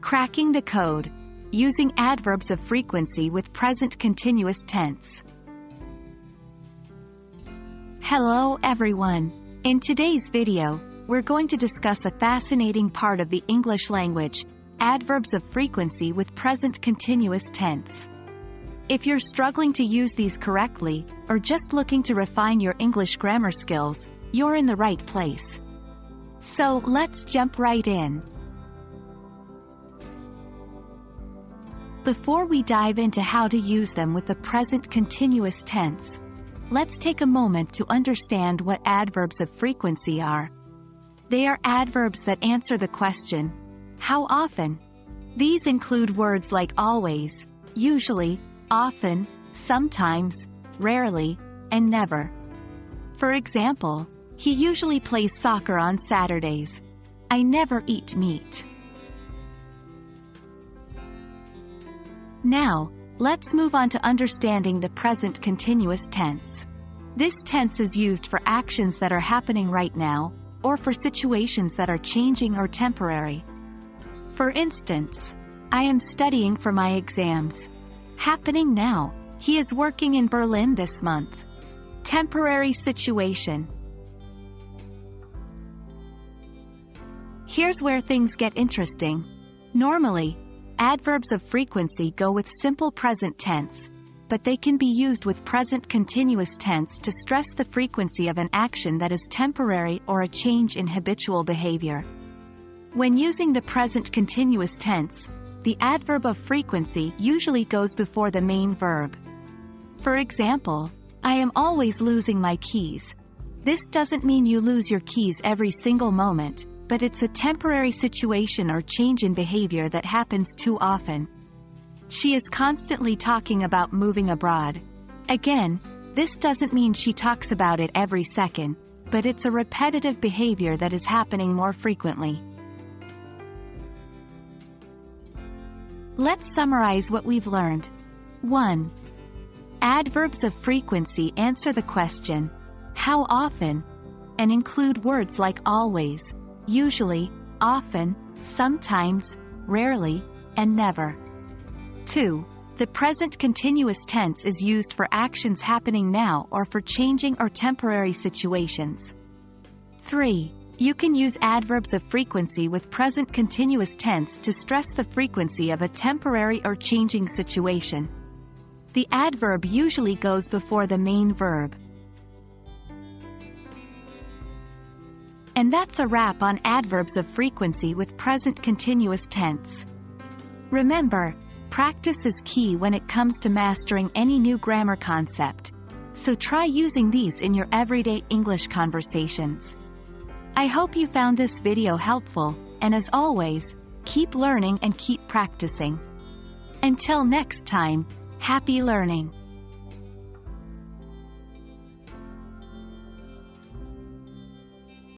Cracking the code. Using adverbs of frequency with present continuous tense. Hello everyone. In today's video, we're going to discuss a fascinating part of the English language, adverbs of frequency with present continuous tense. If you're struggling to use these correctly, or just looking to refine your English grammar skills, you're in the right place. So let's jump right in. Before we dive into how to use them with the present continuous tense, let's take a moment to understand what adverbs of frequency are. They are adverbs that answer the question, how often? These include words like always, usually, often, sometimes, rarely, and never. For example, he usually plays soccer on Saturdays. I never eat meat. Now, let's move on to understanding the present continuous tense. This tense is used for actions that are happening right now, or for situations that are changing or temporary. For instance, I am studying for my exams. Happening now, he is working in Berlin this month. Temporary situation. Here's where things get interesting. Normally, adverbs of frequency go with simple present tense, but they can be used with present continuous tense to stress the frequency of an action that is temporary or a change in habitual behavior. When using the present continuous tense, the adverb of frequency usually goes before the main verb. For example, I am always losing my keys. This doesn't mean you lose your keys every single moment, but it's a temporary situation or change in behavior that happens too often. She is constantly talking about moving abroad. Again, this doesn't mean she talks about it every second, but it's a repetitive behavior that is happening more frequently. Let's summarize what we've learned. 1. Adverbs of frequency answer the question, how often, and include words like always, usually, often, sometimes, rarely, and never. 2. The present continuous tense is used for actions happening now or for changing or temporary situations. 3. You can use adverbs of frequency with present continuous tense to stress the frequency of a temporary or changing situation. The adverb usually goes before the main verb. And that's a wrap on adverbs of frequency with present continuous tense. Remember, practice is key when it comes to mastering any new grammar concept, so try using these in your everyday English conversations. I hope you found this video helpful, and as always, keep learning and keep practicing. Until next time, happy learning!